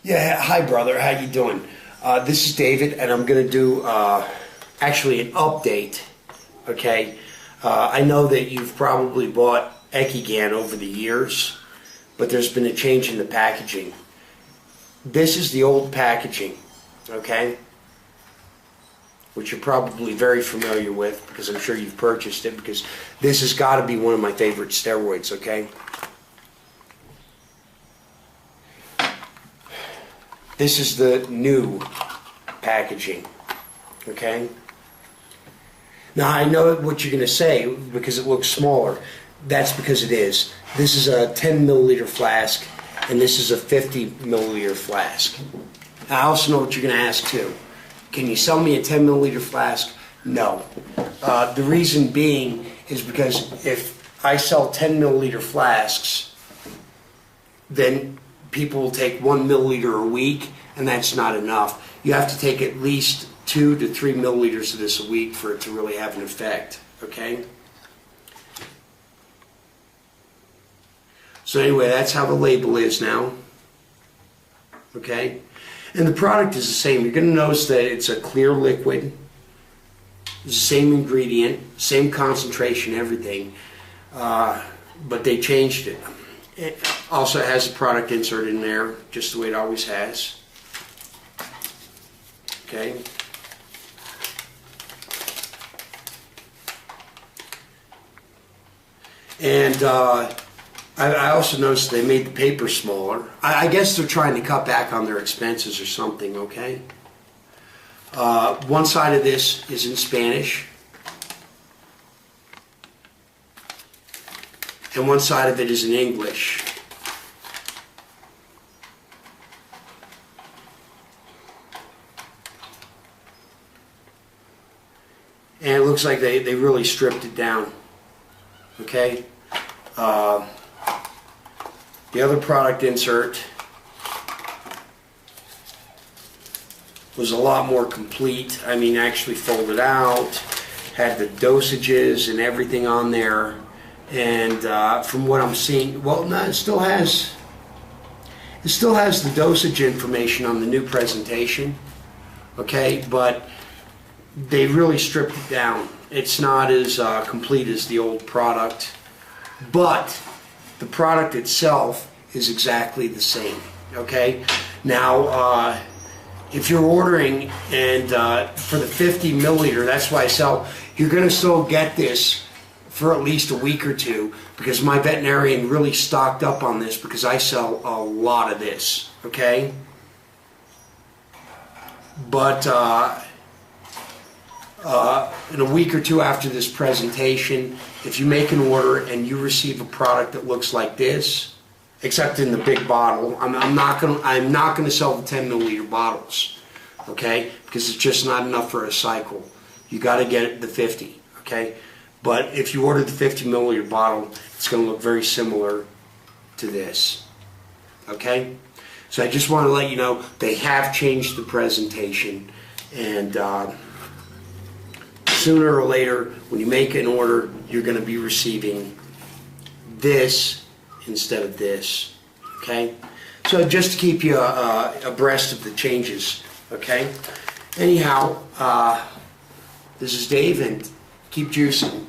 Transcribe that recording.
Yeah, hi brother, how you doing? This is David, and I'm going to do actually an update, okay? I know that you've probably bought Equigan over the years, but there's been a change in the packaging. This is the old packaging, okay? Which you're probably very familiar with, because I'm sure you've purchased it, because this has got to be one of my favorite steroids, okay? This is the new packaging, okay? Now I know what you're going to say, because it looks smaller. That's because it is. This is a 10 milliliter flask, and this is a 50 milliliter flask. I also know what you're going to ask too. Can you sell me a 10 milliliter flask? No. The reason being is because if I sell 10 milliliter flasks, then people will take 1 milliliter a week, and that's not enough. You have to take at least 2 to 3 milliliters of this a week for it to really have an effect, okay? So anyway, that's how the label is now, okay? And the product is the same. You're going to notice that it's a clear liquid. It's the same ingredient, same concentration, everything, but they changed it. It also has a product insert in there, just the way it always has. Okay. And I also noticed they made the paper smaller. I guess they're trying to cut back on their expenses or something, okay? One side of this is in Spanish, and one side of it is in English. And it looks like they really stripped it down, okay? The other product insert was a lot more complete. I mean, actually folded out, had the dosages and everything on there. And from what I'm seeing, well, no, it still has the dosage information on the new presentation, okay? But they really stripped it down. It's not as complete as the old product, but the product itself is exactly the same, okay? Now, if you're ordering and for the 50 milliliter, that's why I sell, you're going to still get this for at least a week or two, because my veterinarian really stocked up on this, because I sell a lot of this, okay? But in a week or two after this presentation, if you make an order and you receive a product that looks like this, except in the big bottle, I'm not going to sell the 10 milliliter bottles, okay? Because it's just not enough for a cycle. You got to get the 50, okay? But if you order the 50 milliliter bottle, it's going to look very similar to this, okay? So I just want to let you know they have changed the presentation, and sooner or later, when you make an order, you're going to be receiving this instead of this, okay? So just to keep you abreast of the changes, okay? Anyhow, this is Dave, and keep juicing.